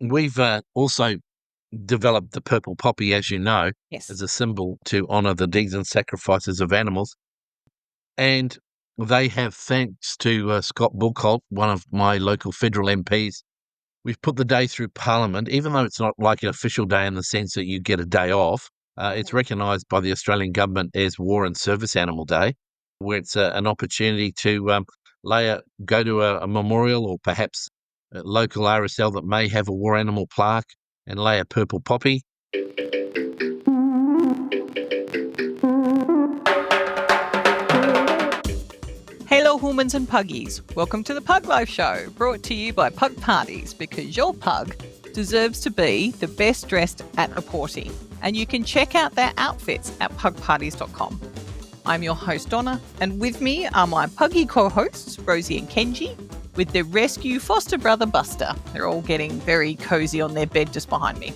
we've also developed the purple poppy, as you know, Yes. as a symbol to honour the deeds and sacrifices of animals. And they have, thanks to Scott Bullcolt, one of my local federal MPs, we've put the day through Parliament, even though it's not like an official day in the sense that you get a day off. It's recognised by the Australian government as War and Service Animal Day, where it's an opportunity to go to a memorial or perhaps a local RSL that may have a war animal plaque and lay a purple poppy. Hello, humans and puggies. Welcome to the Pug Life Show, brought to you by Pug Parties, because your pug deserves to be the best dressed at reporting. And you can check out their outfits at pugparties.com. I'm your host, Donna, and with me are my puggy co-hosts, Rosie and Kenji, with their rescue foster brother, Buster. They're all getting very cozy on their bed just behind me.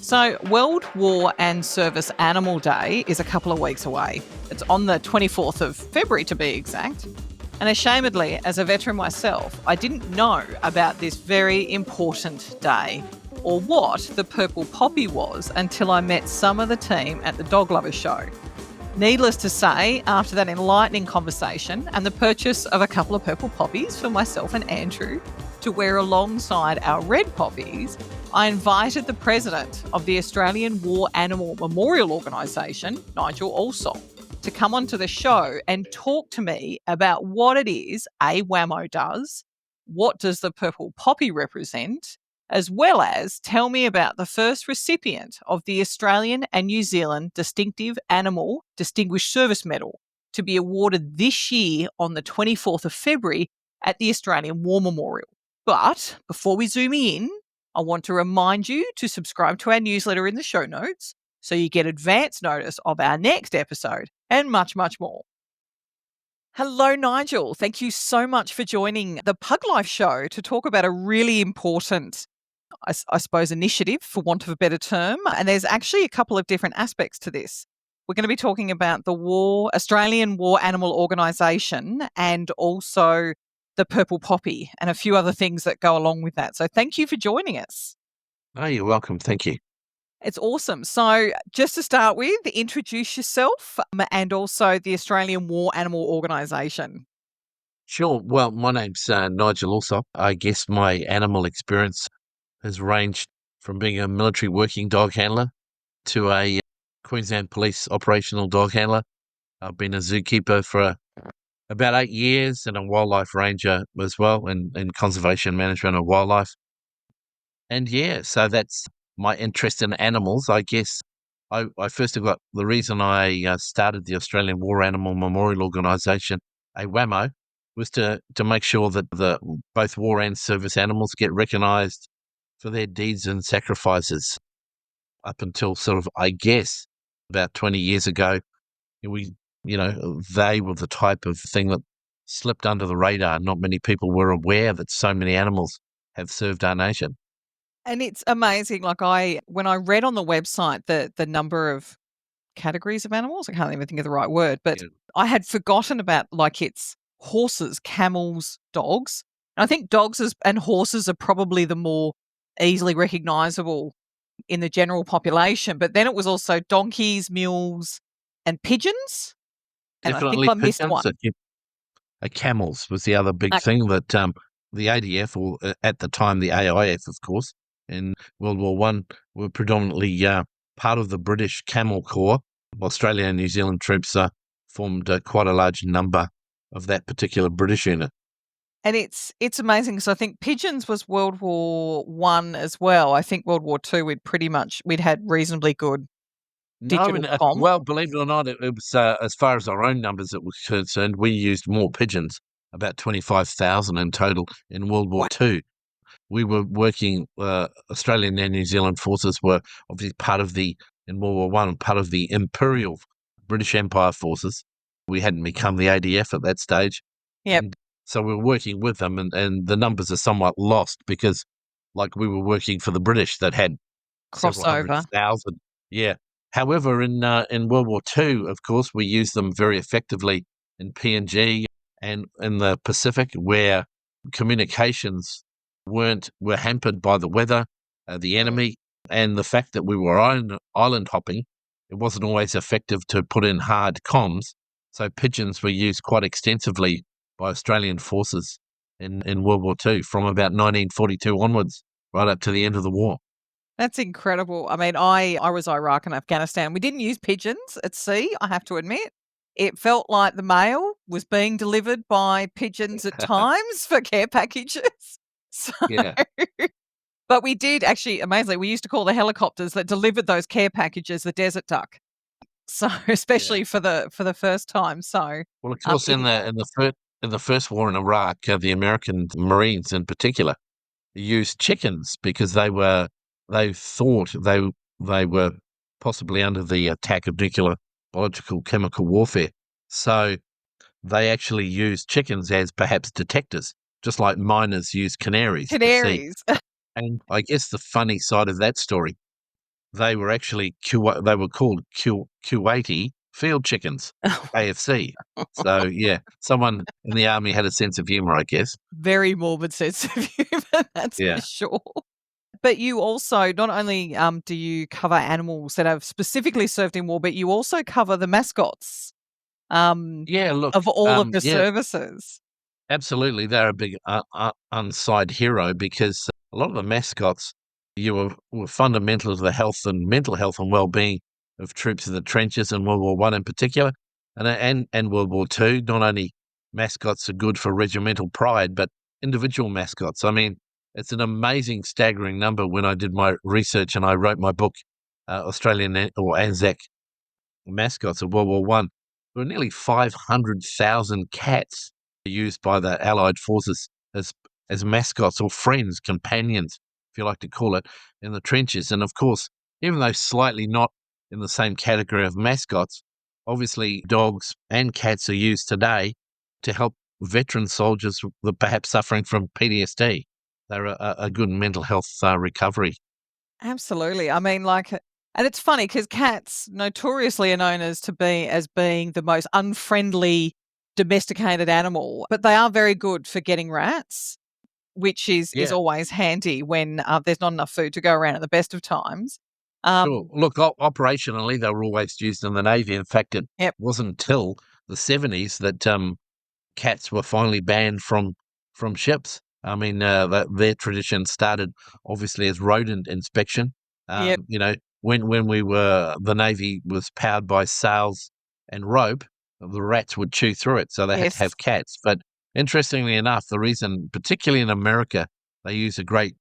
So, World War and Service Animal Day is a couple of weeks away. It's on the 24th of February, to be exact. And ashamedly, as a veteran myself, I didn't know about this very important day or what the Purple Poppy was until I met some of the team at the Dog Lovers Show. Needless to say, after that enlightening conversation and the purchase of a couple of Purple Poppies for myself and Andrew to wear alongside our Red Poppies, I invited the president of the Australian War Animal Memorial Organisation, Nigel Allsop, to come onto the show and talk to me about what it is AWAMO does, what does the Purple Poppy represent, as well as tell me about the first recipient of the Australian and New Zealand Distinctive Animal Distinguished Service Medal to be awarded this year on the 24th of February at the Australian War Memorial. But before we zoom in, I want to remind you to subscribe to our newsletter in the show notes so you get advance notice of our next episode and much, much more. Hello, Nigel. Thank you so much for joining the Pug Life Show to talk about a really important, I suppose, initiative, for want of a better term. And there's actually a couple of different aspects to this. We're going to be talking about the Australian War Animal Organisation and also the Purple Poppy and a few other things that go along with that. So thank you for joining us. Oh, you're welcome. Thank you. It's awesome. So just to start with, introduce yourself and also the Australian War Animal Organisation. Sure. Well, my name's Nigel Allsop. I guess my animal experience has ranged from being a military working dog handler to a Queensland Police operational dog handler. I've been a zookeeper for about 8 years and a wildlife ranger as well in conservation management of wildlife. And yeah, so that's my interest in animals. I guess I first of all, the reason I started the Australian War Animal Memorial Organisation, AWAMO, was to make sure that both war and service animals get recognised for their deeds and sacrifices. Up until sort of, I guess, about 20 years ago, they were the type of thing that slipped under the radar. Not many people were aware that so many animals have served our nation. And it's amazing. When I read on the website the number of categories of animals, I can't even think of the right word, but Yeah. I had forgotten about it's horses, camels, dogs. And I think dogs and horses are probably the more easily recognisable in the general population. But then it was also donkeys, mules, and pigeons. And I think Definitely I missed pigeons. one. Camels was the other big thing that the ADF, or at the time the AIF, of course, in World War One, were predominantly part of the British Camel Corps. Australia and New Zealand troops formed quite a large number of that particular British unit. And it's amazing because I think pigeons was World War One as well. I think World War Two we'd had reasonably good digital comm. Well, believe it or not, it was as far as our own numbers it was concerned, we used more pigeons, about 25,000 in total in World War Two. We were working, Australian and New Zealand forces were obviously in World War One, part of the Imperial British Empire forces. We hadn't become the ADF at that stage. Yep. And so we were working with them, and the numbers are somewhat lost because, we were working for the British that had several hundred Crossover. thousand. Yeah. However, in World War Two, of course, we used them very effectively in PNG and in the Pacific, where communications were hampered by the weather. the enemy, and the fact that we were island hopping, it wasn't always effective to put in hard comms. So pigeons were used quite extensively by Australian forces in World War II from about 1942 onwards, right up to the end of the war. That's incredible. I mean, I was Iraq and Afghanistan. We didn't use pigeons at sea, I have to admit. It felt like the mail was being delivered by pigeons at times for care packages. So, Yeah, but we did actually, amazingly, we used to call the helicopters that delivered those care packages the desert duck. So, yeah. especially for the first time. So, Well, of course, it in the first war in Iraq, the American Marines in particular used chickens because they thought they were possibly under the attack of nuclear, biological, chemical warfare. So they actually used chickens as perhaps detectors, just like miners use canaries to see. canaries. And I guess the funny side of that story, they were actually they were called Kuwaiti field chickens, AFC. So yeah, someone in the army had a sense of humor, I guess. Very morbid sense of humour, that's for Yeah. sure. But you also not only, do you cover animals that have specifically served in war, but you also cover the mascots, um, Yeah, look, of all of the yeah, services. absolutely. They're a big unside hero because a lot of the mascots were fundamental to the health and mental health and well-being of troops in the trenches in World War One in particular, and World War Two. Not only mascots are good for regimental pride, but individual mascots. I mean, it's an amazing, staggering number. When I did my research and I wrote my book, or Anzac mascots of World War One, there were nearly 500,000 cats used by the Allied forces as mascots or friends, companions, if you like to call it, in the trenches. And of course, even though slightly not in the same category of mascots, obviously dogs and cats are used today to help veteran soldiers that perhaps suffering from PTSD. They're a good mental health recovery. Absolutely. I mean, like, and it's funny because cats notoriously are known as being the most unfriendly domesticated animal, but they are very good for getting rats, which is Yeah. always handy when, there's not enough food to go around at the best of times. Sure. Um, Look, operationally, they were always used in the Navy. In fact, it yep, wasn't until the 70s that cats were finally banned from ships. I mean, their tradition started obviously as rodent inspection. yep, You know, when the Navy was powered by sails and rope, the rats would chew through it, so they had to yes. have cats. But interestingly enough, the reason, particularly in America, they use a great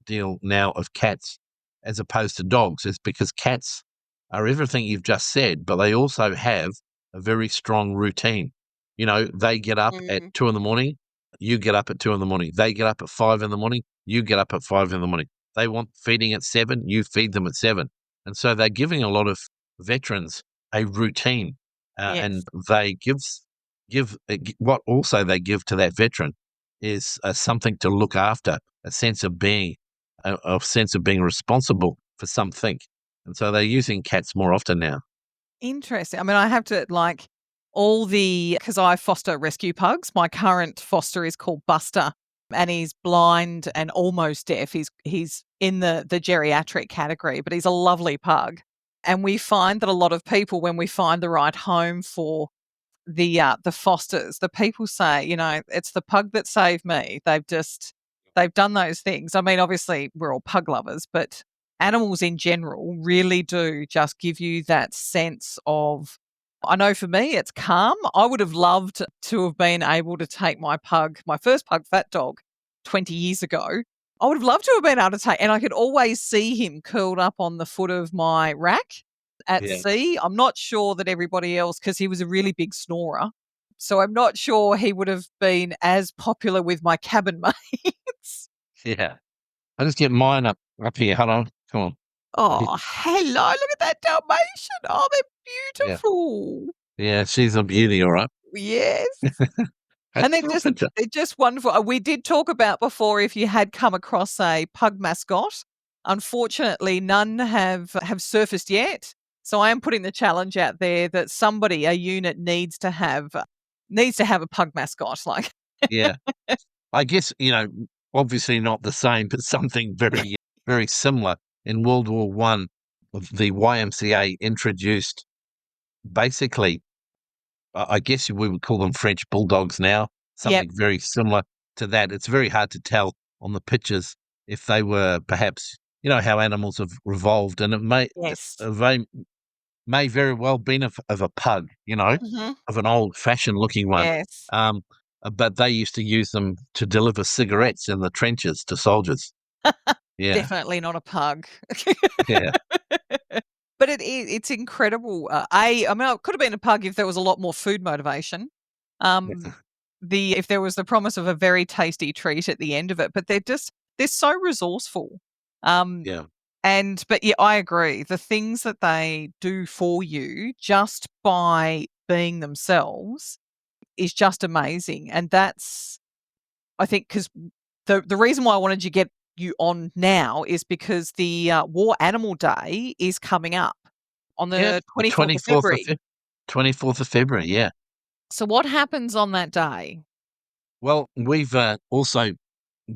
deal now of cats as opposed to dogs is because cats are everything you've just said, but they also have a very strong routine. You know, they get up at Mm, 2 in the morning, you get up at 2 in the morning. They get up at 5 in the morning, you get up at 5 in the morning. They want feeding at 7, you feed them at 7. And so they're giving a lot of veterans a routine, yes. and they what also they give to that veteran is something to look after, a sense of being, a sense of being responsible for something. And so they're using cats more often now. Interesting. I mean, I have to like all the because I foster rescue pugs. My current foster is called Buster, and he's blind and almost deaf. He's in the geriatric category, but he's a lovely pug. And we find that a lot of people, when we find the right home for the fosters, the people say, you know, it's the pug that saved me. They've done those things. I mean, obviously we're all pug lovers, but animals in general really do just give you that sense of I know for me it's calm. I would have loved to have been able to take my first pug, Fat Dog, 20 years ago. I would have loved to have been able to take, and I could always see him curled up on the foot of my rack at Yeah. sea. I'm not sure that everybody else, because he was a really big snorer. So I'm not sure he would have been as popular with my cabin mates. Yeah. I just get mine up here. Hold on. Come on. Oh, hello. Look at that Dalmatian. Oh, they're Yeah. beautiful. Yeah, she's a beauty, all right. Yes. That's And a little picture. they're just wonderful. We did talk about before if you had come across a pug mascot. Unfortunately, none have surfaced yet. So I am putting the challenge out there that somebody, a unit needs to have a pug mascot. Like, Yeah. I guess, obviously not the same, but something very very similar. In World War One, the YMCA introduced basically, I guess we would call them French bulldogs now, Yep. something very similar to that. It's very hard to tell on the pictures if they were perhaps, how animals have revolved, and Yes. they may very well been of a pug, Hmm. of an old-fashioned looking one. Yes. Um, but they used to use them to deliver cigarettes in the trenches to soldiers. Yeah, Definitely not a pug. yeah, But it's incredible. I mean, it could have been a pug if there was a lot more food motivation. Um, yeah, if there was the promise of a very tasty treat at the end of it, but they're so resourceful. Um, yeah. but yeah, I agree. The things that they do for you just by being themselves is just amazing. And that's, I think, because the reason why I wanted to get you on now is because the War Animal Day is coming up on Yeah, the the 24th of February. 24th of February, yeah. So what happens on that day? Well, we've also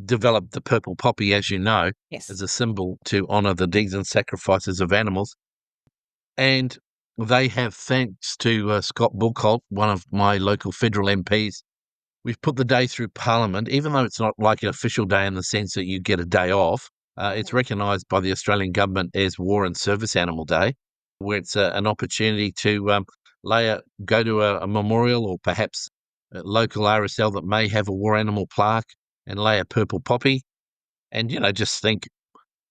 developed the purple poppy, as you know, as Yes. a symbol to honour the deeds and sacrifices of animals. And they have, thanks to Scott Bullcolt, one of my local federal MPs, we've put the day through Parliament, even though it's not like an official day in the sense that you get a day off. It's recognised by the Australian government as War and Service Animal Day, where it's an opportunity to go to a memorial or perhaps a local RSL that may have a war animal plaque and lay a purple poppy, and just think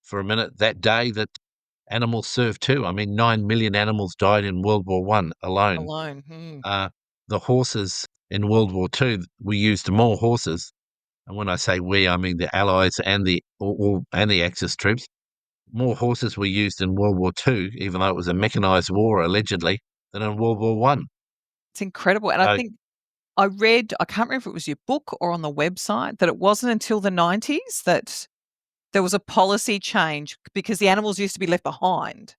for a minute that day that animals serve too. I mean, 9 million animals died in World War One alone. Alone. Hmm. Uh, the horses in World War Two, we used more horses, and when I say we, I mean the Allies and the Axis troops. More horses were used in World War Two, even though it was a mechanized war allegedly, than in World War One. It's incredible. And I So think I read, I can't remember if it was your book or on the website, that it wasn't until the 90s that there was a policy change because the animals used to be left behind.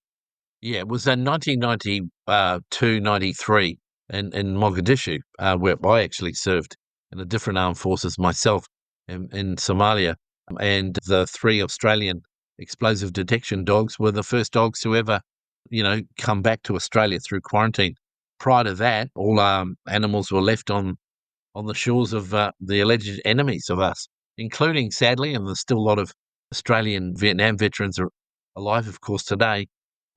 yeah, it was in 1992, 93 in Mogadishu, where I actually served in the different armed forces myself in Somalia. And the three Australian explosive detection dogs were the first dogs to ever, come back to Australia through quarantine. Prior to that, all animals were left on the shores of the alleged enemies of us, including, sadly, and there's still a lot of Australian Vietnam veterans are alive, of course, today.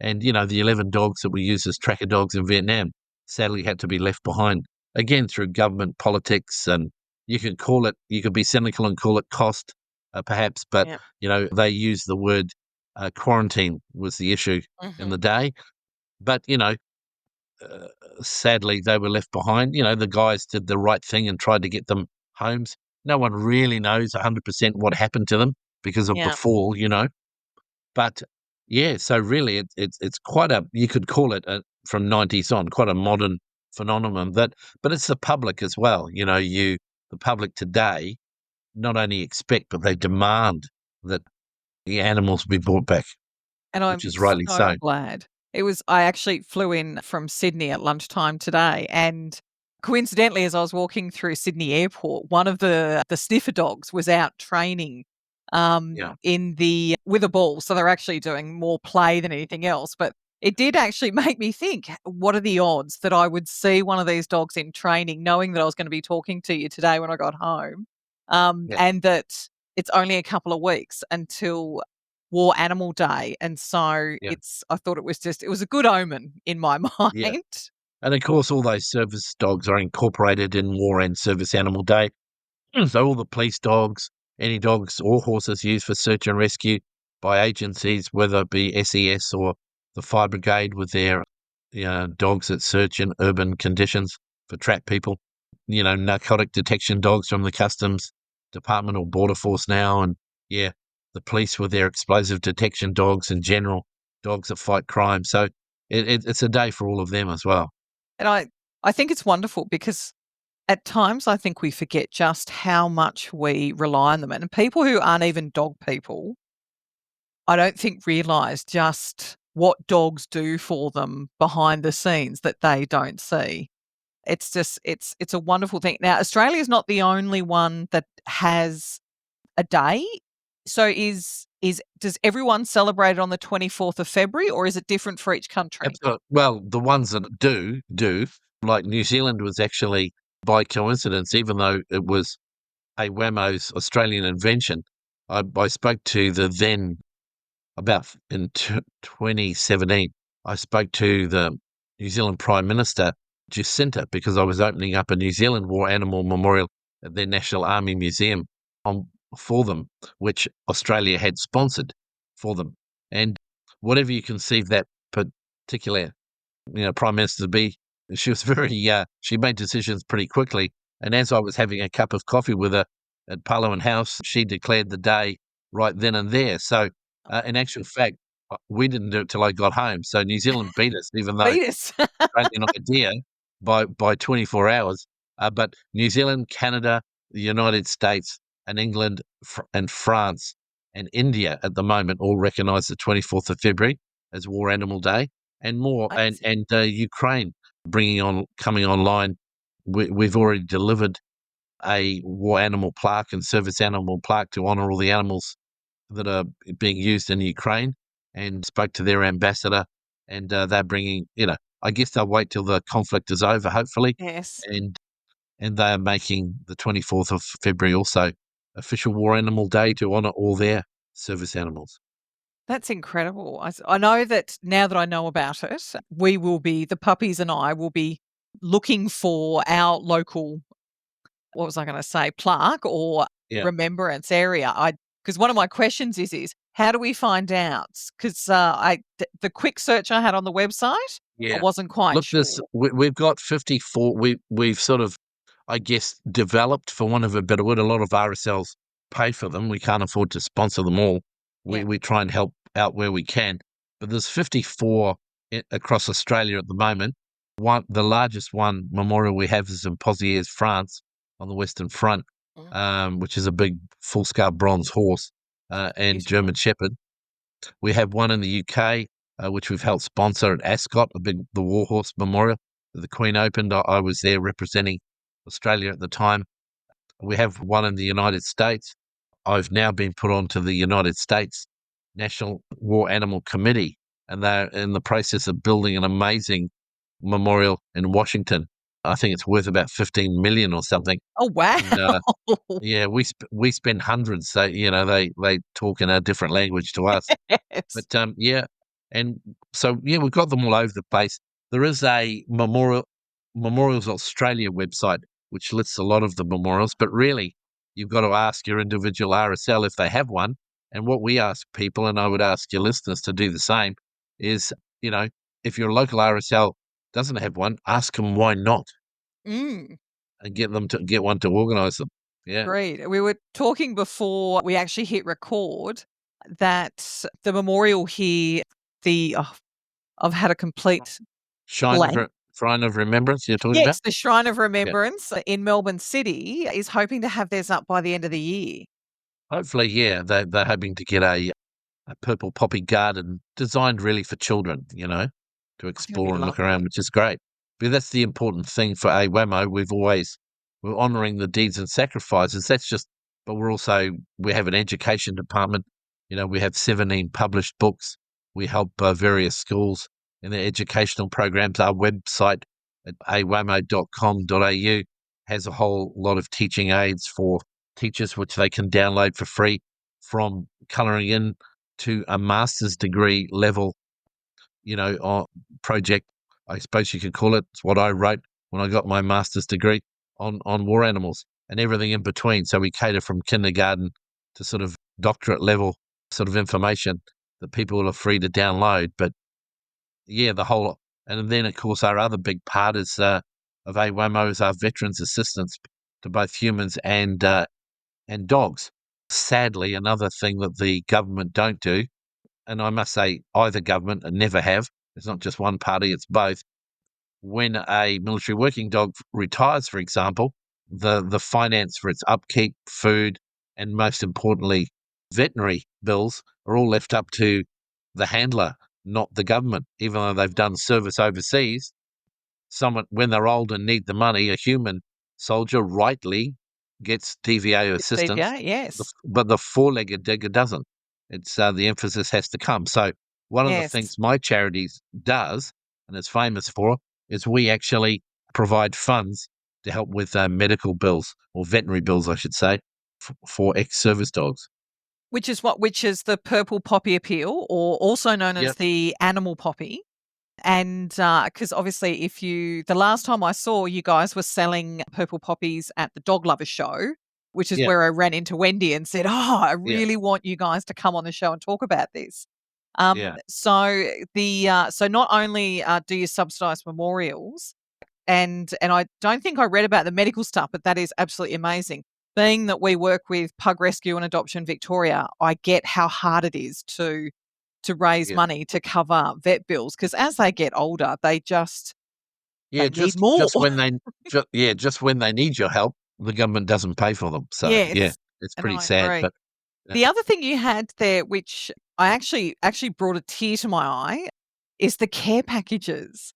And, the 11 dogs that we use as tracker dogs in Vietnam sadly had to be left behind, again, through government politics. And you could be cynical and call it cost, perhaps, but, Yeah. they use the word quarantine was the issue in Hmm. the day. But, uh, sadly, they were left behind. The guys did the right thing and tried to get them homes. No one really knows 100% what happened to them because of the Yeah. fall, But yeah, so really, it's quite a you could call it from 90s on quite a modern phenomenon. But it's the public as well. The public today not only expect but they demand that the animals be brought back, And which I'm is rightly so so. glad. I actually flew in from Sydney at lunchtime today, and coincidentally, as I was walking through Sydney Airport, one of the sniffer dogs was out training Yeah, in the with a ball. So they're actually doing more play than anything else. But it did actually make me think, what are the odds that I would see one of these dogs in training, knowing that I was going to be talking to you today when I got home, yeah, and that it's only a couple of weeks until War Animal Day, and so yeah, I thought it was a good omen in my yeah. mind. And of course, all those service dogs are incorporated in War and Service Animal Day. So all the police dogs, any dogs or horses used for search and rescue by agencies, whether it be SES or the Fire Brigade with their dogs that search in urban conditions for trapped people, narcotic detection dogs from the Customs Department or Border Force now, and yeah, the police with their explosive detection dogs in general, dogs that fight crime. So it's a day for all of them as well. And I think it's wonderful because at times I think we forget just how much we rely on them, and people who aren't even dog people, I don't think realise just what dogs do for them behind the scenes that they don't see. It's just it's a wonderful thing. Now, Australia is not the only one that has a day. So does everyone celebrate it on the 24th of February, or is it different for each country? Well, the ones that do, like New Zealand was actually by coincidence, even though it was AWAMO's Australian invention. I spoke to the then, about in 2017, I spoke to the New Zealand Prime Minister, Jacinta, because I was opening up a New Zealand War Animal Memorial at their National Army Museum for them, which Australia had sponsored for them. And whatever you conceive that particular, Prime Minister to be, she was she made decisions pretty quickly. And as I was having a cup of coffee with her at Parliament House, she declared the day right then and there. So, in actual fact, we didn't do it till I got home. So New Zealand beat us, even though Fetus. only an idea, by 24 hours. But New Zealand, Canada, the United States, and England, and France, and India at the moment all recognise the 24th of February as War Animal Day, and more, and Ukraine coming online. We've already delivered a war animal plaque and service animal plaque to honour all the animals that are being used in Ukraine, and spoke to their ambassador, and they're bringing, I guess they'll wait till the conflict is over, hopefully, Yes. and they are making the 24th of February also official War Animal Day to honour all their service animals. That's incredible. I know that now that I know about it, the puppies and I will be looking for our local, what was I going to say, plaque or Yeah, remembrance area. Because one of my questions is how do we find out? Because the quick search I had on the website, I yeah. wasn't quite Look, sure. we've got 54. We've sort of, I guess, developed, for want of a better word. A lot of RSLs pay for them. We can't afford to sponsor them all. Yeah. We try and help out where we can. But there's 54 across Australia at the moment. The largest one memorial we have is in Pozieres, France, on the Western Front, Mm, which is a big full-scale bronze horse and beautiful. German Shepherd. We have one in the UK, which we've helped sponsor at Ascot, the Warhorse Memorial that the Queen opened. I was there representing Australia at the time. We have one in the United States. I've now been put onto the United States National War Animal Committee, and they're in the process of building an amazing memorial in Washington. I think it's worth about 15 million or something. Oh, wow. And yeah, we spend hundreds. So they talk in a different language to us. Yes. But yeah, and so yeah, we've got them all over the place. There is a Memorials Australia website which lists a lot of the memorials, but really, you've got to ask your individual RSL if they have one. And what we ask people, and I would ask your listeners to do the same, is, if your local RSL doesn't have one, ask them why not, Mm. and get them to get one to organise them. Yeah, Great. We were talking before we actually hit record that the memorial here, I've had a complete blank. Shrine of Remembrance. You're talking about? Yes, the Shrine of Yeah. Remembrance in Melbourne City is hoping to have theirs up by the end of the year. Hopefully, yeah, they're hoping to get a purple poppy garden designed really for children, to It's gonna be explore and look around, lovely. which is great. But that's the important thing for AWAMO. We're honouring the deeds and sacrifices. But we have an education department. We have 17 published books. We help various schools in their educational programs. Our website at awamo.com.au has a whole lot of teaching aids for teachers, which they can download for free, from colouring in to a master's degree level, project, I suppose you could call it. It's what I wrote when I got my master's degree on war animals and everything in between. So we cater from kindergarten to sort of doctorate level sort of information that people are free to download. But yeah, and then of course our other big part is of AWAMO is our veterans assistance to both humans and dogs. Sadly, another thing that the government don't do, and I must say either government and never have, it's not just one party, it's both. When a military working dog retires, for example, the finance for its upkeep, food, and most importantly, veterinary bills are all left up to the handler, not the government. Even though they've done service overseas, someone, when they're old and need the money, a human soldier rightly gets DVA It's DVA, assistance, yes. but the four-legged digger doesn't. it's the emphasis has to come. So one of the Yes. things my charity does, and is famous for, is we actually provide funds to help with medical bills, or veterinary bills, I should say, for ex-service dogs. Which is what? Which is the Purple Poppy Appeal, or also known as Yep. the Animal Poppy. And because obviously, the last time I saw you guys were selling Purple Poppies at the Dog Lover Show, which is Yeah. where I ran into Wendy and said, "Oh, I Yeah. really want you guys to come on the show and talk about this." Yeah. So not only do you subsidise memorials, and I don't think I read about the medical stuff, but that is absolutely amazing. Being that we work with Pug Rescue and Adoption Victoria, I get how hard it is to raise Yeah. money to cover vet bills, because as they get older, they Yeah. need Just more. just when they just when they need your help, the government doesn't pay for them. So yeah, Yes, it's and pretty I sad. agree. But yeah. The other thing you had there, which I actually brought a tear to my eye, is the care packages.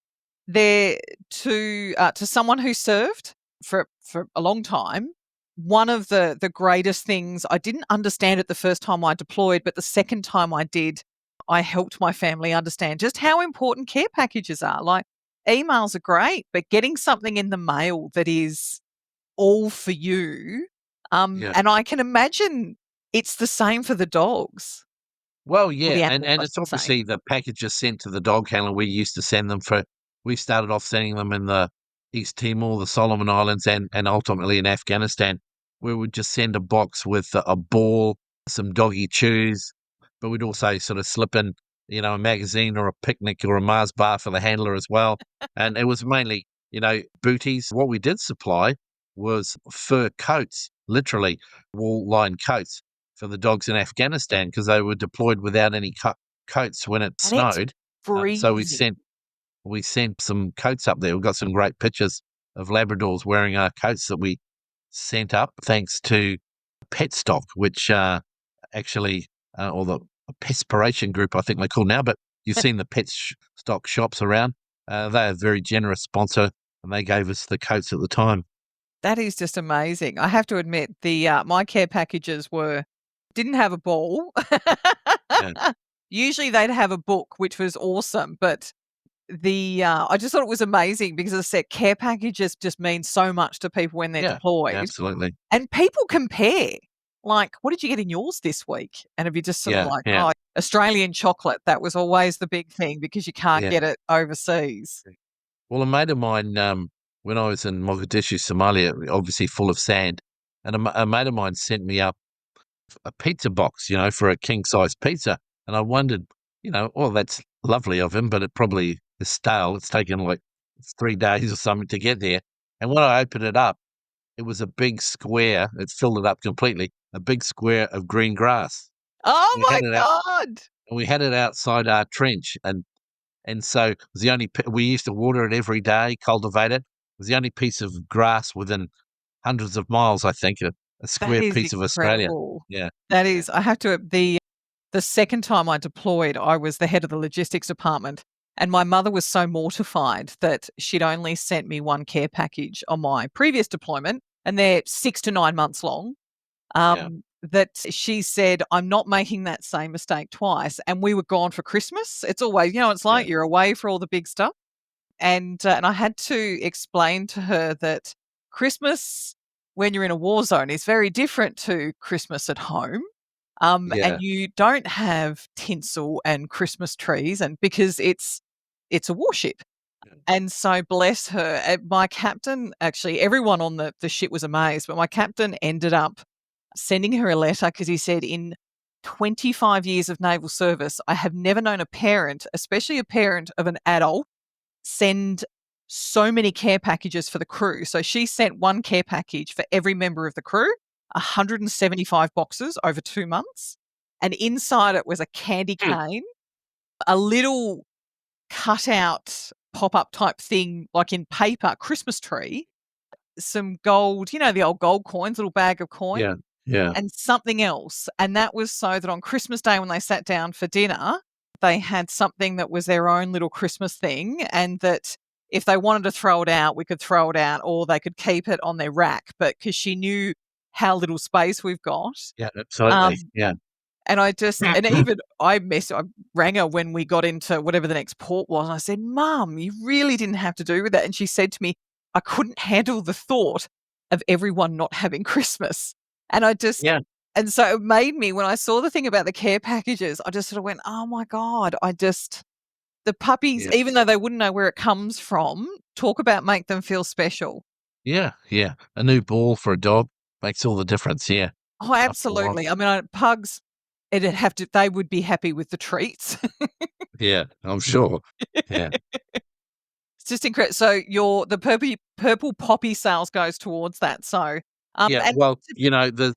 They're to someone who served for a long time. One of the greatest things, I didn't understand it the first time I deployed, but the second time I did, I helped my family understand just how important care packages are. Like, emails are great, but getting something in the mail that is all for you, Yeah. and I can imagine it's the same for the dogs, Well, or yeah, the and animals, and I it's should say. obviously the packages sent to the dog handler. We used to send them for. We started off sending them in the East Timor, the Solomon Islands, and ultimately in Afghanistan. We would just send a box with a ball, some doggy chews, but we'd also sort of slip in, a magazine or a picnic or a Mars bar for the handler as well. And it was mainly, booties. What we did supply was fur coats, literally wool-lined coats for the dogs in Afghanistan, because they were deployed without any coats when it And it's snowed. So we freezing. sent some coats up there. We've got some great pictures of Labradors wearing our coats that we sent up, thanks to Pet Stock, which actually, or the Pespiration Group, I think they call now. But you've seen the Stock shops around. They're a very generous sponsor, and they gave us the coats at the time. That is just amazing. I have to admit, my care packages didn't have a ball. Yeah, Usually they'd have a book, which was awesome, but I just thought it was amazing because, as I said, care packages just mean so much to people when they're yeah, deployed, absolutely. and people compare. Like, "What did you get in yours this week?" And if you just sort of Yeah, like, yeah, "Oh, Australian chocolate," that was always the big thing because you can't yeah. get it overseas. Well, a mate of mine, when I was in Mogadishu, Somalia, obviously full of sand, and a mate of mine sent me up a pizza box, for a king size pizza, and I wondered, well, that's lovely of him, but it probably is stale. It's taken like 3 days or something to get there. And when I opened it up, it was a big square. It filled it up completely. A big square of green grass. Oh We my had it out. god! We had it outside our trench, and so it was the only we used to water it every day, cultivate it. It was the only piece of grass within hundreds of miles, I think, a That square is piece of Australia. incredible. Yeah, That yeah, is, I have to the second time I deployed, I was the head of the logistics department, and my mother was so mortified that she'd only sent me one care package on my previous deployment, and they're 6 to 9 months long, yeah, that she said, "I'm not making that same mistake twice," and we were gone for Christmas. It's always, it's yeah, like you're away for all the big stuff. And I had to explain to her that Christmas when you're in a war zone is very different to Christmas at home. And yeah, you don't have tinsel and Christmas trees, and because it's a warship. And so, bless her, my captain, actually, everyone on the ship was amazed, but my captain ended up sending her a letter because he said, "In 25 years of naval service, I have never known a parent, especially a parent of an adult, send so many care packages for the crew." So she sent one care package for every member of the crew, 175 boxes over 2 months, and inside it was a candy Mm. cane, a little cutout pop-up type thing, like in paper, Christmas tree, some gold, the old gold coins, little bag of coin, yeah, yeah, and something else. And that was so that on Christmas Day when they sat down for dinner, they had something that was their own little Christmas thing, and that if they wanted to throw it out, we could throw it out, or they could keep it on their rack. But because she knew how little space we've got, yeah, absolutely. um, Yeah, And I rang her when we got into whatever the next port was. And I said, Mum, you really didn't have to do with that. And she said to me, I couldn't handle the thought of everyone not having Christmas. And Yeah, and so it made me, when I saw the thing about the care packages, I just sort of went, oh my God, the puppies, yeah, even though they wouldn't know where it comes from, talk about make them feel special. yeah, yeah. A new ball for a dog makes all the difference. Yeah, Oh, after a while. absolutely. I mean, pugs, they would be happy with the treats. Yeah, I'm sure. Yeah. It's just incredible. So the purple poppy sales goes towards that. So, Yeah, and well,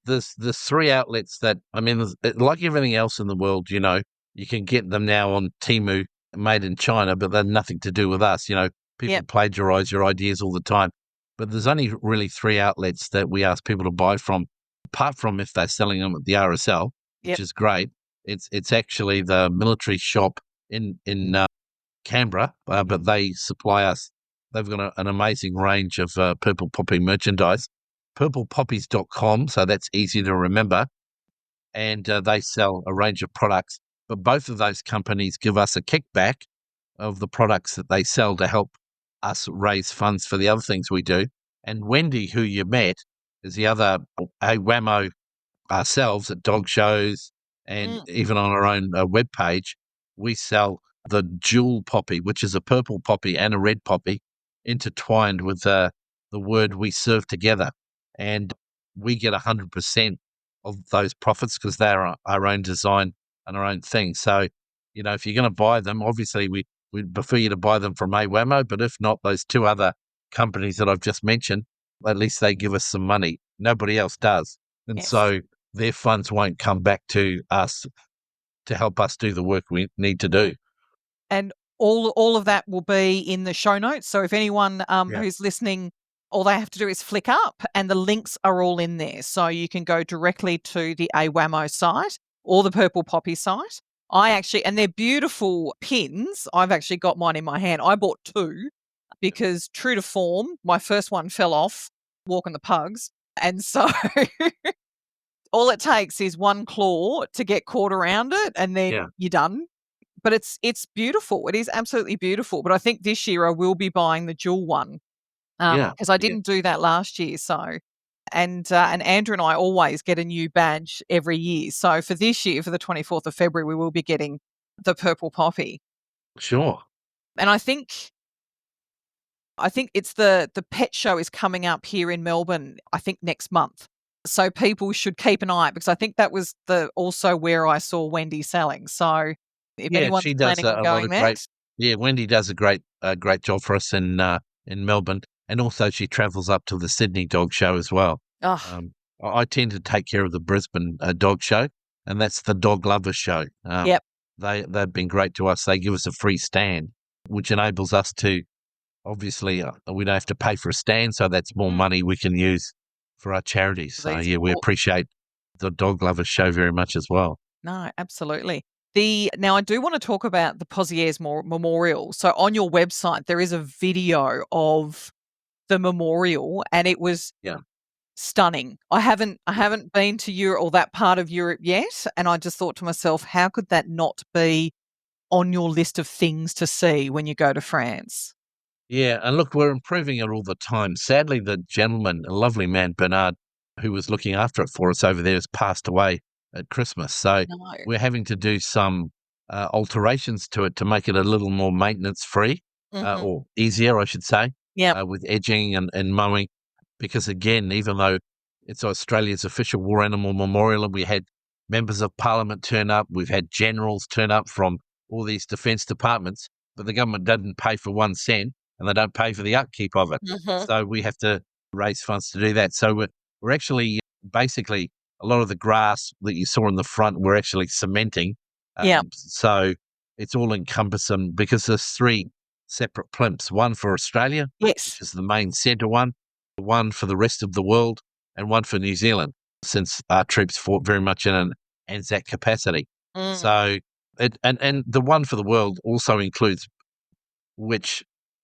there's 3 outlets that I mean, like everything else in the world, you can get them now on Temu, made in China, but they're nothing to do with us. People yep, plagiarize your ideas all the time. But there's only really 3 outlets that we ask people to buy from, apart from if they're selling them at the RSL, which yep, is great. It's actually the military shop in Canberra, but they supply us. They've got an amazing range of Purple Poppy merchandise. Purplepoppies.com, so that's easy to remember. And they sell a range of products. But both of those companies give us a kickback of the products that they sell to help us raise funds for the other things we do. And Wendy, who you met, is the other AWAMO ourselves at dog shows and mm, even on our own web page. We sell the jewel poppy, which is a purple poppy and a red poppy intertwined with the word we serve together. And we get 100% of those profits because they're our own design and our own thing. So, if you're going to buy them, obviously we'd prefer you to buy them from AWAMO, but if not, those 2 other companies that I've just mentioned, at least they give us some money. Nobody else does. And yes. so their funds won't come back to us to help us do the work we need to do. And all of that will be in the show notes. So if anyone Yeah. who's listening, all they have to do is flick up, and the links are all in there. So you can go directly to the AWAMO site or the Purple Poppy site. And they're beautiful pins. I've actually got mine in my hand. I bought 2 because, true to form, my first one fell off walking the pugs. And so all it takes is one claw to get caught around it, and then Yeah. you're done. But it's beautiful. It is absolutely beautiful. But I think this year I will be buying the jewel one, Yeah. because I Yeah. didn't do that last year. So, and Andrew and I always get a new badge every year. So for this year, for the 24th of February, we will be getting the purple poppy. Sure. And I think it's the pet show is coming up here in Melbourne, I think next month. So people should keep an eye out, because I think that was also where I saw Wendy selling. So if Yeah, anyone's she does planning on a lot going of great. that, Yeah, Wendy does a great job for us in Melbourne, and also she travels up to the Sydney Dog Show as well. oh, Um, I tend to take care of the Brisbane Dog Show, and that's the Dog Lover Show. yep. They've been great to us. They give us a free stand, which enables us to obviously we don't have to pay for a stand, so that's more Mm, money we can use for our charities. for So these yeah, we causes. appreciate the Dog Lover Show very much as well. No, absolutely. Now I do want to talk about the Pozieres Memorial. So on your website, there is a video of the memorial, and it was Yeah. stunning. I haven't been to Europe, or that part of Europe, yet, and I just thought to myself, how could that not be on your list of things to see when you go to France? Yeah, and look, we're improving it all the time. Sadly, the gentleman, a lovely man, Bernard, who was looking after it for us over there, has passed away at Christmas. So No. we're having to do some alterations to it to make it a little more maintenance free Mhm. or easier, I should say, Yep. with edging and mowing. Because again, even though it's Australia's official war animal memorial and we had members of parliament turn up, we've had generals turn up from all these defence departments, but the government doesn't pay for 1 cent and they don't pay for the upkeep of it. Mhm. So we have to raise funds to do that. So we're actually basically a lot of the grass that you saw in the front, we're actually cementing. Yep. So it's all encompassing because there's 3 separate plimps, one for Australia, which Yes. is the main centre one for the rest of the world, and one for New Zealand, since our troops fought very much in an Anzac capacity. Mm. So and the one for the world also includes which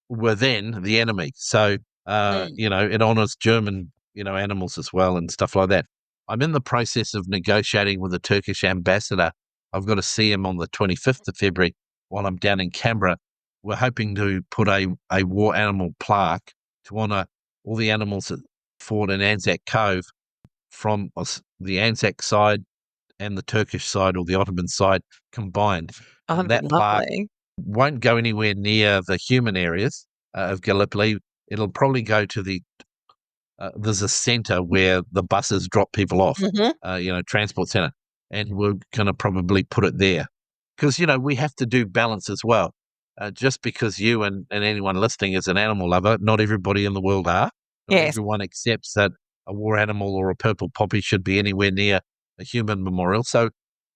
were then the enemy. So, Mm. it honors German, animals as well and stuff like that. I'm in the process of negotiating with the Turkish ambassador. I've got to see him on the 25th of February while I'm down in Canberra. We're hoping to put a war animal plaque to honour all the animals that fought in Anzac Cove from the Anzac side and the Turkish side, or the Ottoman side, combined. Oh, And that'd be that plaque lovely. won't go anywhere near the human areas of Gallipoli. It'll probably go to there's a centre where the buses drop people off, Hmm. transport centre, and we're going to probably put it there. Because, we have to do balance as well. Just because you and anyone listening is an animal lover, not everybody in the world are. Not Yes. everyone accepts that a war animal or a purple poppy should be anywhere near a human memorial. So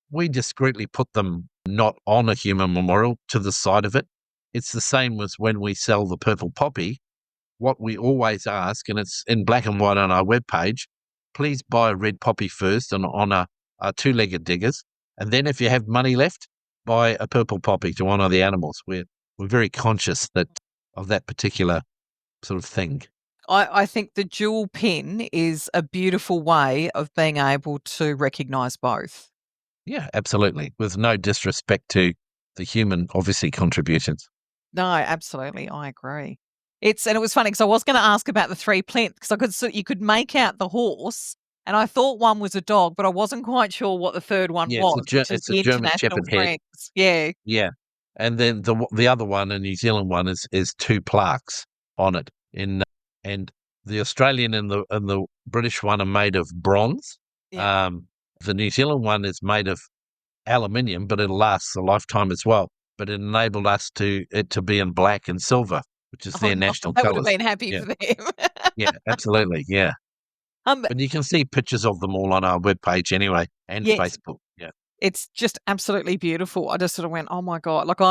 we discreetly put them not on a human memorial, to the side of it. It's the same as when we sell the purple poppy. What we always ask, and it's in black and white on our webpage, please buy a red poppy first and honour our two-legged diggers. And then if you have money left, buy a purple poppy to honour the animals. We're very conscious of that particular sort of thing. I think the dual pin is a beautiful way of being able to recognise both. Yeah, absolutely. With no disrespect to the human, obviously, contributions. No, absolutely. I agree. And it was funny because I was going to ask about the three plinth because you could make out the horse, and I thought one was a dog, but I wasn't quite sure what the third one Yeah, was, which is it's a the German International Shepherd head. Friends. Yeah. Yeah, and then the other one, a New Zealand one, is two plaques on it. And the Australian and the British one are made of bronze. Yeah. Um, the New Zealand one is made of aluminium, but it lasts a lifetime as well. But it enabled it to be in black and silver, which is Oh their no, national I would have colours. been happy Yeah, for them. yeah, absolutely, yeah. um, But you can see pictures of them all on our webpage anyway, and yes, Facebook. Yeah, it's just absolutely beautiful. I just sort of went, oh my god! Like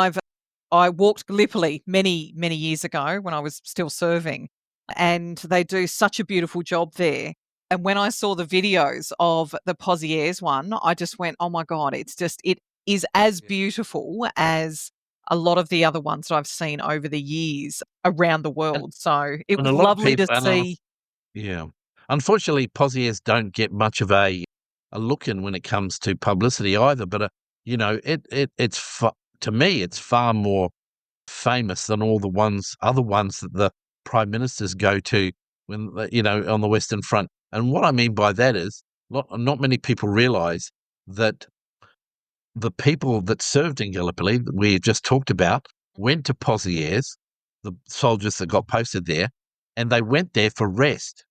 I walked Gallipoli many many years ago when I was still serving, and they do such a beautiful job there. And when I saw the videos of the Pozieres one, I just went, oh my god! It is as yeah. beautiful as a lot of the other ones that I've seen over the years around the And, world. So it and a was lot of lovely people, to see. yeah. Unfortunately, Pozieres don't get much of a look in when it comes to publicity either. But to me, it's far more famous than all the other ones that the prime ministers go to on the Western Front. And what I mean by that is, not many people realise that the people that served in Gallipoli that we just talked about went to Pozieres, the soldiers that got posted there, and they went there for rest,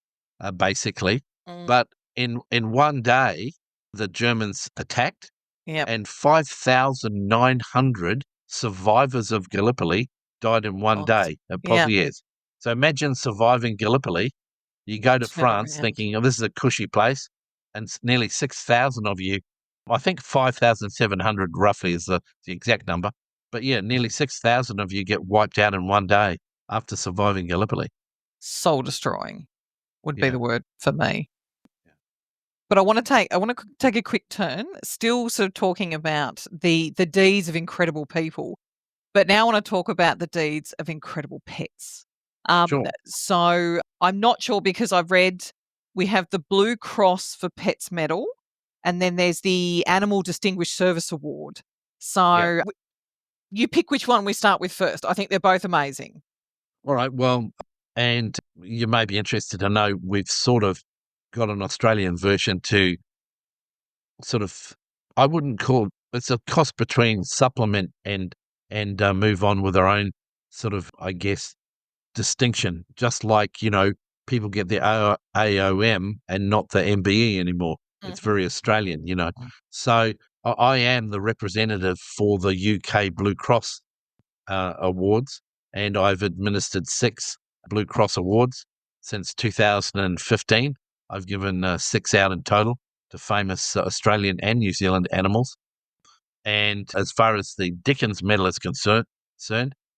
basically. Mm, But in one day, the Germans attacked, yep. and 5,900 survivors of Gallipoli died in one Gosh. day at Yeah. Pozieres. So imagine surviving Gallipoli. You go to Turn France around. thinking, oh, this is a cushy place, and nearly 6,000 of you, I think 5,700 roughly is the exact number, but yeah, nearly 6,000 of you get wiped out in one day after surviving Gallipoli. Soul destroying would be Yeah. the word for me. Yeah. But I want to take a quick turn, still sort of talking about the deeds of incredible people, but now I want to talk about the deeds of incredible pets. Sure. So I'm not sure because I've read we have the Blue Cross for Pets medal, and then there's the Animal Distinguished Service Award. So Yeah. you pick which one we start with first. I think they're both amazing. All right. Well, and you may be interested to know we've sort of got an Australian version to sort of, I wouldn't call it's a cross between supplement and move on with our own sort of, I guess, distinction. Just like people get the AOM and not the MBE anymore. It's Mhm. very Australian. So I am the representative for the UK Blue Cross awards, and I've administered 6 Blue Cross awards since 2015. I've given 6 out in total to famous Australian and New Zealand animals. And as far as the Dickens Medal is concerned,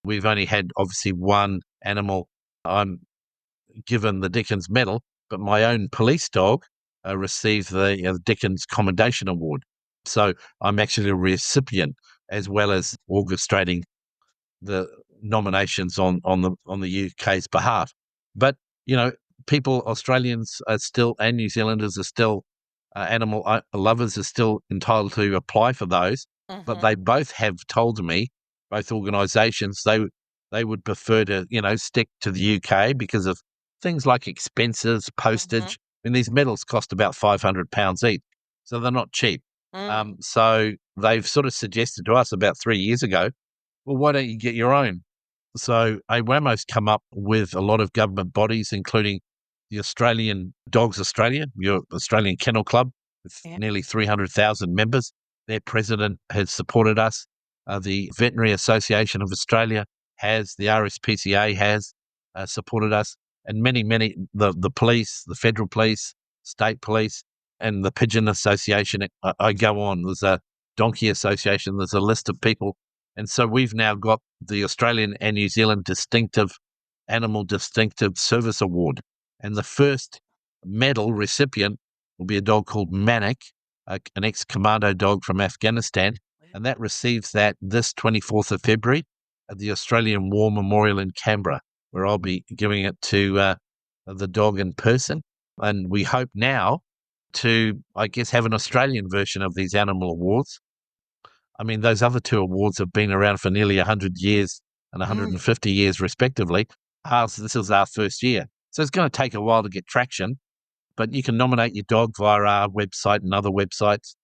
we've only had obviously one animal I'm given the Dickens Medal, but my own police dog received the Dickens Commendation Award. So I'm actually a recipient as well as orchestrating the nominations on the UK's behalf. But people, Australians are still, and New Zealanders are still animal lovers are still entitled to apply for those, but Mhm. they both have told me, both organisations, they would prefer to, stick to the UK because of things like expenses, Mhm. postage. I mean, these medals cost about £500 each, so they're not cheap. Mm. So they've sort of suggested to us about 3 years ago, well, why don't you get your own? So AWAMO's come up with a lot of government bodies, including the Australian Dogs Australia, your Australian Kennel Club, with Yeah. nearly 300,000 members. Their president has supported us. The Veterinary Association of Australia has, the RSPCA has supported us, and many, the police, the federal police, state police, and the Pigeon Association. I go on. There's a Donkey Association. There's a list of people. And so we've now got the Australian and New Zealand Animal Distinctive Service Award. And the first medal recipient will be a dog called Manik, an ex-commando dog from Afghanistan. And that receives that this 24th of February at the Australian War Memorial in Canberra, where I'll be giving it to the dog in person. And we hope now to, I guess, have an Australian version of these animal awards. I mean, those other two awards have been around for nearly 100 years and Mm. 150 years, respectively. This is our first year. So it's going to take a while to get traction, but you can nominate your dog via our website and other websites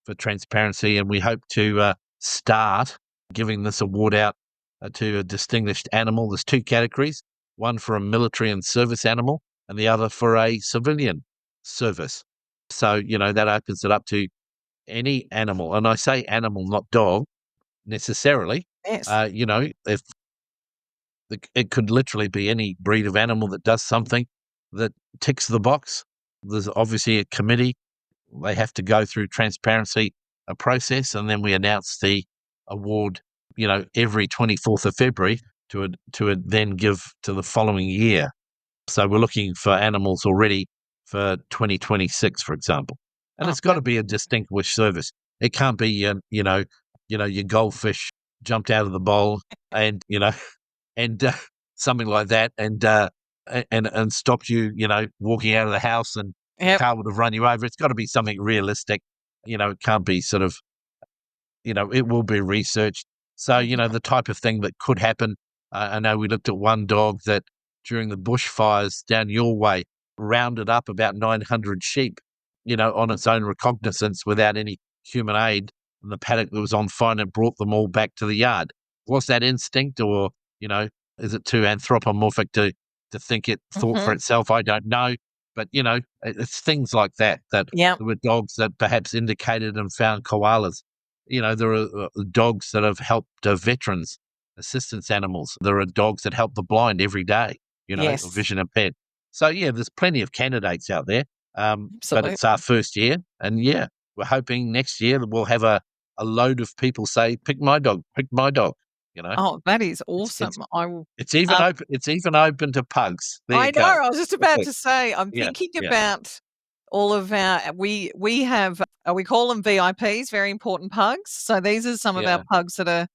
for transparency. And we hope to start giving this award out to a distinguished animal. There's two categories, one for a military and service animal and the other for a civilian service. So, that opens it up to any animal. And I say animal, not dog necessarily. Yes. If it could literally be any breed of animal that does something that ticks the box. There's obviously a committee. They have to go through transparency, a process, and then we announce the award, every 24th of February to then give to the following year. So we're looking for animals already for 2026, for example. And Oh, it's got to be a distinguished service. It can't be, your goldfish jumped out of the bowl and, and something like that, and stopped you, walking out of the house, and the yep. car would have run you over. It's got to be something realistic. It can't be sort of, it will be researched. So, Mhm. the type of thing that could happen. I know we looked at one dog that during the bushfires down your way rounded up about 900 sheep, on its own recognizance without any human aid. And the paddock that was on fire, and it brought them all back to the yard. Was that instinct, or, is it too anthropomorphic to think it thought for Mhm. itself? I don't know. But, it's things like that, that Yep. there were dogs that perhaps indicated and found koalas. There are dogs that have helped veterans, assistance animals. There are dogs that help the blind every day, Yes. vision impaired. So, yeah, there's plenty of candidates out there, but Absolutely. it's our first year. And, yeah, we're hoping next year that we'll have a load of people say, pick my dog, pick my dog. You know, Oh, that is it's, it's, awesome. I will. it's even Um, open. It's even open to pugs. There you I know. go. I was just about to say. I'm Yeah. thinking Yeah. about all of our. We have. We call them VIPs, very important pugs. So these are some of our Yeah. pugs that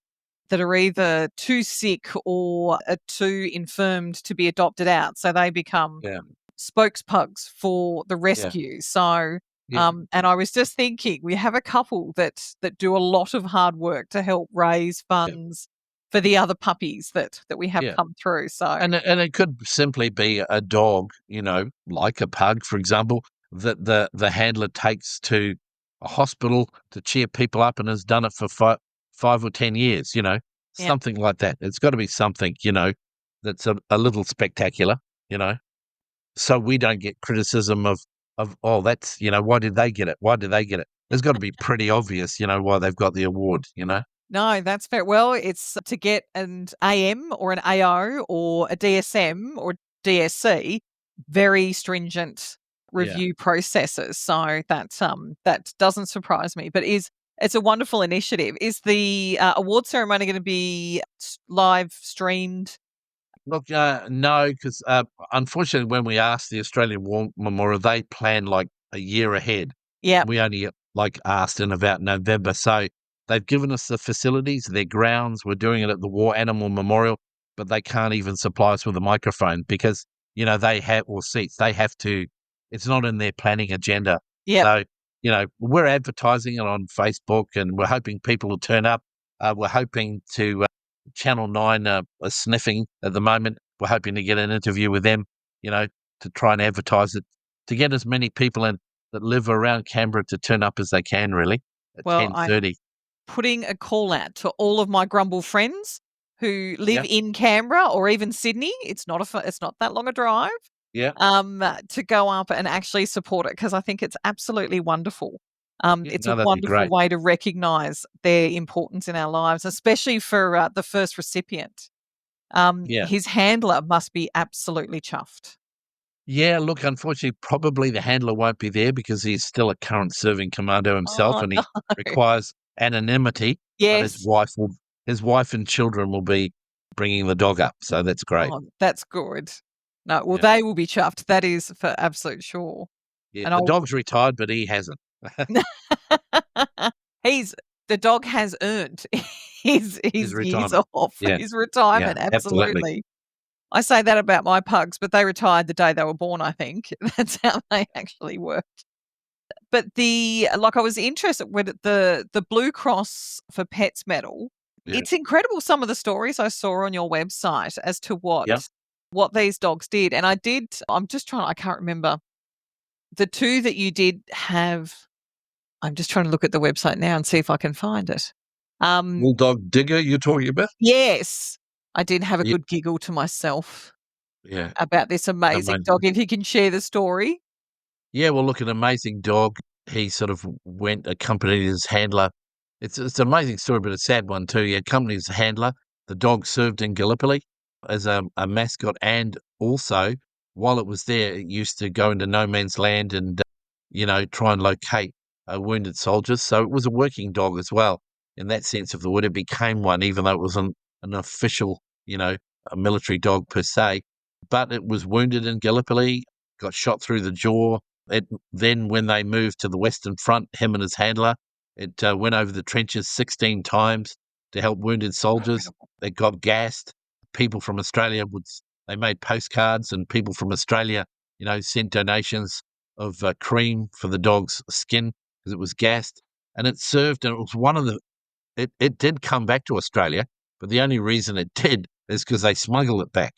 are either too sick or are too infirmed to be adopted out. So they become Yeah. spokespugs for the Yeah. rescue. So, Yeah. and I was just thinking, we have a couple that do a lot of hard work to help raise Yeah. funds for the other puppies that we have Yeah. come through. So, And it could simply be a dog, like a pug, for example, that the handler takes to a hospital to cheer people up and has done it for 5 or 10 years, yeah. something like that. It's got to be something, that's a little spectacular, you know, so we don't get criticism of, oh, that's, why did they get it? Why did they get it? It's got to be pretty obvious, why they've got the award. No, that's fair. Well, it's to get an AM or an AO or a DSM or DSC, very stringent Yeah. review processes. So that doesn't surprise me, but it's a wonderful initiative. Is the award ceremony going to be live streamed? Look, no, because unfortunately, when we asked the Australian War Memorial, they plan like a year ahead. Yeah, We only asked in about November, so they've given us the facilities, their grounds. We're doing it at the War Animal Memorial, but they can't even supply us with a microphone because they have or seats. They have to. It's not in their planning agenda Yep. So, we're advertising it on Facebook, and we're hoping people will turn up. We're hoping to Channel 9 are sniffing at the moment. We're hoping to get an interview with them, to try and advertise it, to get as many people in that live around Canberra to turn up as they can, really, at Well, I'm 10:30. putting a call out to all of my grumble friends who live Yeah, in Canberra or even Sydney. It's not that long a drive. yeah, To go up and actually support it because I think it's absolutely wonderful. yeah. It's a No, that'd be wonderful great. way to recognise their importance in our lives, especially for the first recipient. Yeah. His handler must be absolutely chuffed. Yeah, look, unfortunately, probably the handler won't be there because he's still a current serving commando himself, Oh and no! he requires anonymity, but Yes. his wife and children will be bringing the dog up, so that's great. Oh, that's good. No, well, Yeah, they will be chuffed. That is for absolute sure. yeah. And The I'll dog's retired, but he hasn't. he's the dog has earned His his years retirement. off, Yeah, his yeah, retirement, absolutely. absolutely. I say that about my pugs, but they retired the day they were born, I think. That's how they actually work. But I was interested with the Blue Cross for Pets medal. Yeah, It's incredible some of the stories I saw on your website as to yeah. what these dogs did. And I'm just trying I can't remember. The 2 that you did have I'm just trying to look at the website now and see if I can find it. Um, Bulldog Digger, you're talking about? yes, I did have a Yeah, good giggle to myself yeah. about this amazing dog, Amazing. if you can share the story. Yeah, well, look, an amazing dog. He sort of went accompanied his handler. It's an amazing story, but a sad one too. He accompanied his handler. The dog served in Gallipoli as a mascot, and also while it was there, it used to go into no man's land and try and locate wounded soldiers. So it was a working dog as well in that sense of the word. It became one, even though it wasn't an official, a military dog per se. But it was wounded in Gallipoli, got shot through the jaw. Then when they moved to the Western Front, him and his handler, it went over the trenches 16 times to help wounded soldiers. Incredible. They got gassed. People from Australia they made postcards, and people from Australia, sent donations of cream for the dog's skin because it was gassed. And it served, and it was one of the it did come back to Australia, but the only reason it did is because they smuggled it back,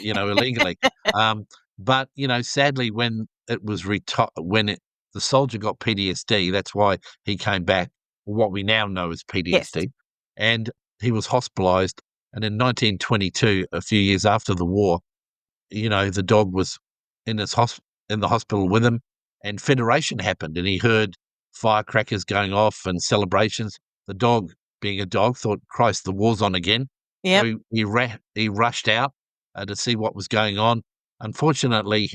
illegally. Um, but sadly, when it was the soldier got PTSD, that's why he came back. What we now know as Yes. PTSD, and he was hospitalised. And in 1922, a few years after the war, the dog was in in the hospital with him, and Federation happened, and he heard firecrackers going off and celebrations. The dog, being a dog, thought, "Christ, the war's on again." So Yep. he rushed out to see what was going on. Unfortunately,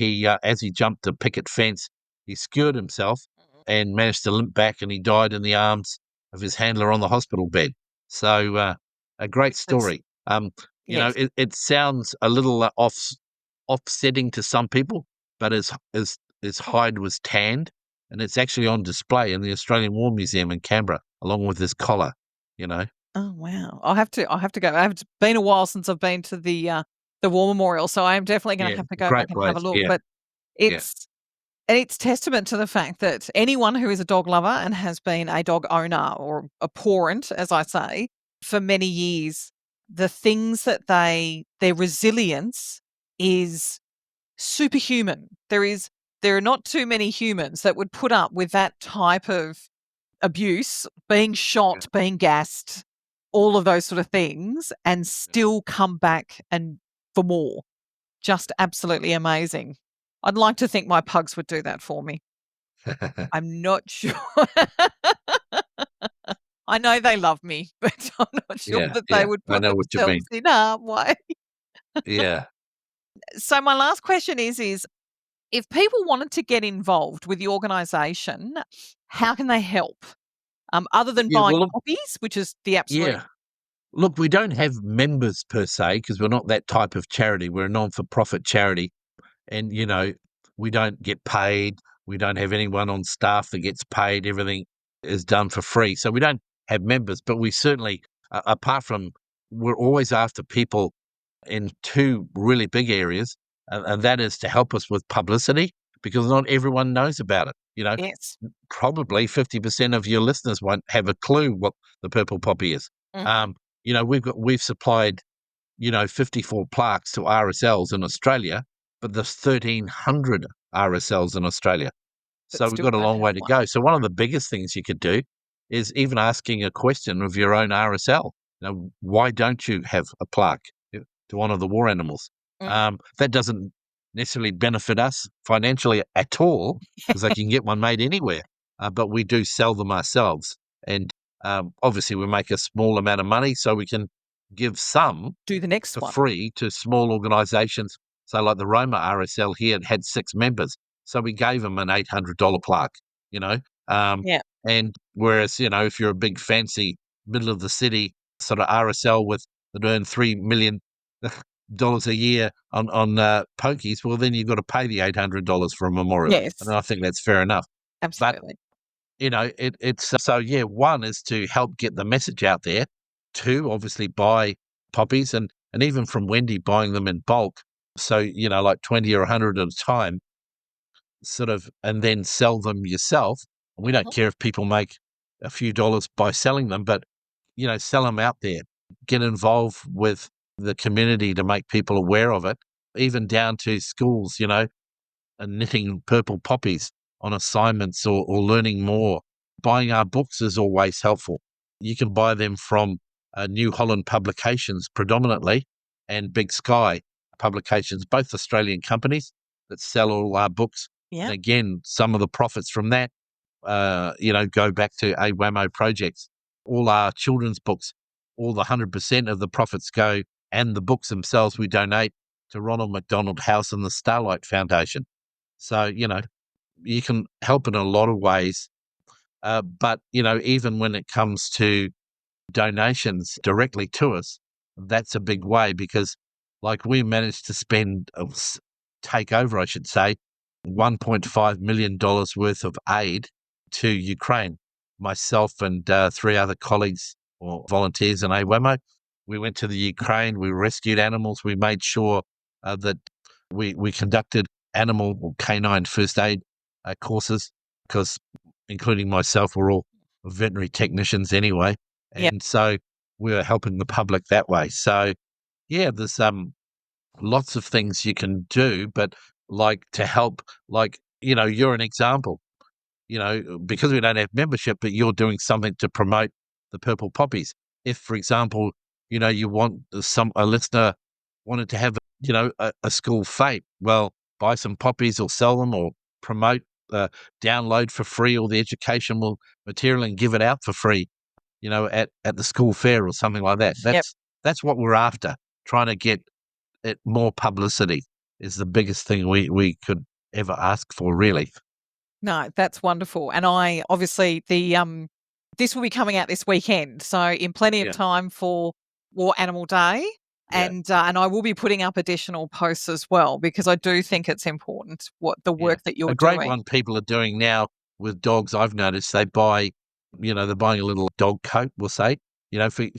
as he jumped a picket fence, he skewered himself and managed to limp back, and he died in the arms of his handler on the hospital bed. So a great That's story. yes. It sounds a little offsetting to some people, but his hide was tanned, and it's actually on display in the Australian War Museum in Canberra, along with his collar. You know, Oh, wow. I'll have to go. It's been a while since I've been to the War Memorial, so I am definitely gonna yeah, have to go back great and have a place. look, Yeah, but yeah, it's it's testament to the fact that anyone who is a dog lover and has been a dog owner or a parent, as I say, for many years, the things that their resilience is superhuman. There are not too many humans that would put up with that type of abuse, being yeah. shot, being gassed, all of those sort of things, and still come back and for more. Just absolutely amazing. I'd like to think my pugs would do that for me. I'm not sure. I know they love me, but I'm not sure Yeah, that they yeah. would I put know what you mean. themselves in harm way. Yeah. So my last question is if people wanted to get involved with the organisation, how can they help? Other than Yeah, buying well, look, poppies, which is the absolute yeah. Look, we don't have members per se because we're not that type of charity. We're a non-for-profit charity, and we don't get paid. We don't have anyone on staff that gets paid. Everything is done for free. So we don't have members, but we certainly, apart from, we're always after people in two really big areas, and that is to help us with publicity, because not everyone knows about it. Yes. Probably 50% of your listeners won't have a clue what the purple poppy is. Mhm. We've supplied 54 plaques to RSLs in Australia, but there's 1,300 RSLs in Australia. But So we've still got a don't long have way to one. go. So one of the biggest things you could do is even asking a question of your own RSL. Why don't you have a plaque to honour the war animals? Mm. That doesn't necessarily benefit us financially at all, because they can get one made anywhere. But we do sell them ourselves, and obviously we make a small amount of money, so we can give some Do the next for one. free to small organisations. So like the Roma RSL here had 6 members. So we gave them an $800 plaque, you know. Um, Yeah. and whereas, if you're a big fancy middle of the city sort of RSL that earn $3 million a year on pokies, well, then you've got to pay the $800 for a memorial. And Yes. I think that's fair enough. But Absolutely. it's so, yeah, one is to help get the message out there. Two, obviously buy poppies, and even from Wendy, buying them in bulk. So, like 20 or 100 at a time, sort of, and then sell them yourself. And we don't Mhm. care if people make a few dollars by selling them, but, sell them out there. Get involved with the community to make people aware of it, even down to schools, and knitting purple poppies on assignments, or learning more. Buying our books is always helpful. You can buy them from New Holland Publications predominantly, and Big Sky Publications, both Australian companies that sell all our books. And Yeah. again, some of the profits from that, go back to AWAMO projects. All our children's books, all the 100% of the profits go, and the books themselves we donate to Ronald McDonald House and the Starlight Foundation. So, you can help in a lot of ways. But, even when it comes to donations directly to us, that's a big way, because like we managed to take over, I should say, $1.5 million worth of aid to Ukraine. Myself and 3 other colleagues or volunteers in AWAMO, we went to the Ukraine, we rescued animals, we made sure that we conducted animal or canine first aid courses, because including myself, we're all veterinary technicians anyway. Yeah. And so we were helping the public that way. So yeah, there's lots of things you can do, but like to help, like, you're an example, because we don't have membership, but you're doing something to promote the purple poppies. If, for example, you want a listener wanted to have, a school fete, well, buy some poppies or sell them, or promote, download for free all the educational material and give it out for free, at the school fair or something like that. Yep. That's what we're after. Trying to get it more publicity is the biggest thing we could ever ask for, really. No, that's wonderful. And I obviously this will be coming out this weekend, so in plenty of Yeah, time for War Animal Day. yeah, And I will be putting up additional posts as well, because I do think it's important what the yeah. work that A you're great doing. one people are doing now with dogs, I've noticed, they buy, they're buying a little dog coat, we'll say,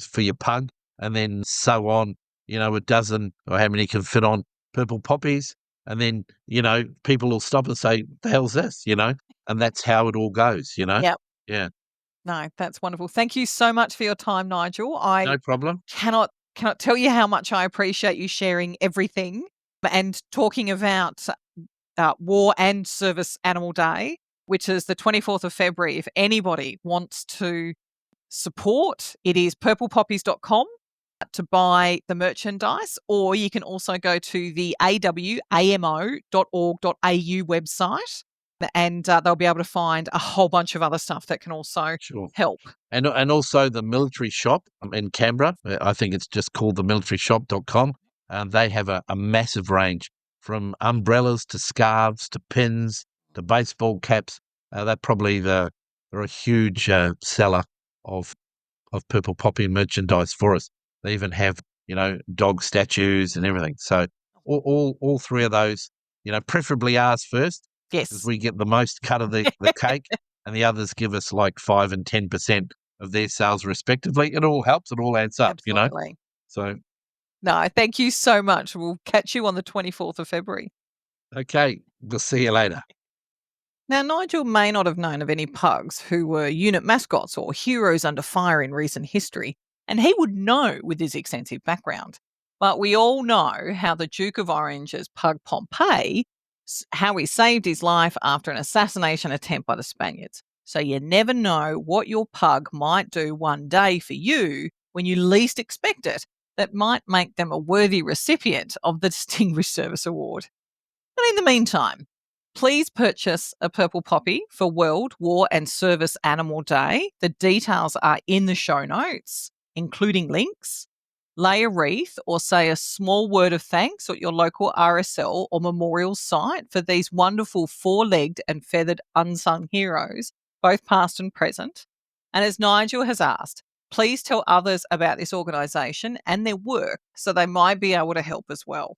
for your pug, and then sew on, a dozen, or how many can fit on purple poppies. And then, people will stop and say, "The hell's this?" And that's how it all goes, Yep. Yeah, No, that's wonderful. Thank you so much for your time, Nigel. I no problem. cannot tell you how much I appreciate you sharing everything and talking about War and Service Animal Day, which is the 24th of February. If anybody wants to support, it is purplepoppies.com to buy the merchandise, or you can also go to the awamo.org.au website, and they'll be able to find a whole bunch of other stuff that can also Sure. help. And also the military shop in Canberra. I think it's just called themilitaryshop.com. They have a massive range, from umbrellas to scarves to pins to baseball caps. They're a huge seller of purple poppy merchandise for us. They even have, dog statues and everything. So all 3 of those, preferably ours first, because Yes, we get the most cut of the cake, and the others give us like 5 and 10% of their sales respectively. It all helps. It all adds up. absolutely. So No, thank you so much. We'll catch you on the 24th of February. Okay, we'll see you later. Now, Nigel may not have known of any pugs who were unit mascots or heroes under fire in recent history, and he would know with his extensive background. But we all know how the Duke of Orange's pug Pompey, how he saved his life after an assassination attempt by the Spaniards. So you never know what your pug might do one day for you when you least expect it that might make them a worthy recipient of the Distinguished Service Award. And in the meantime, please purchase a Purple Poppy for World War and Service Animal Day. The details are in the show notes, including links. Lay a wreath or say a small word of thanks at your local RSL or memorial site for these wonderful four-legged and feathered unsung heroes, both past and present. And as Nigel has asked, please tell others about this organisation and their work so they might be able to help as well.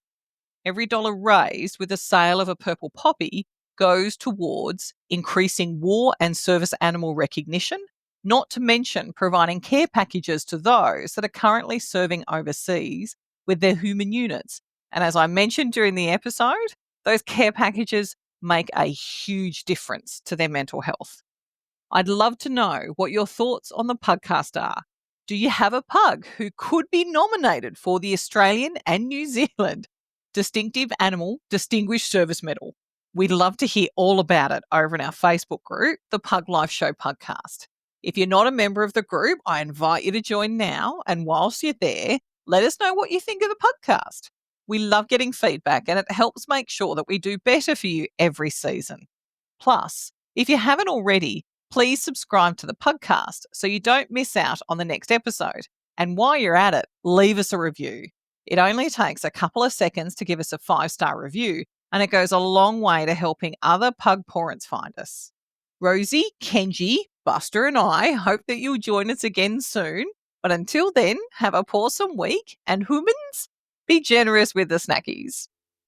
Every dollar raised with the sale of a Purple Poppy goes towards increasing war and service animal recognition, not to mention providing care packages to those that are currently serving overseas with their human units. And as I mentioned during the episode, those care packages make a huge difference to their mental health. I'd love to know what your thoughts on the podcast are. Do you have a pug who could be nominated for the Australian and New Zealand Distinctive Animal Distinguished Service Medal? We'd love to hear all about it over in our Facebook group, the Pug Life Show Podcast. If you're not a member of the group, I invite you to join now. And whilst you're there, let us know what you think of the podcast. We love getting feedback and it helps make sure that we do better for you every season. Plus, if you haven't already, please subscribe to the podcast so you don't miss out on the next episode. And while you're at it, leave us a review. It only takes a couple of seconds to give us a 5-star review, and it goes a long way to helping other pug parents find us. Rosie, Kenji, Buster, and I hope that you'll join us again soon. But until then, have a pawsome week, and humans, be generous with the snackies.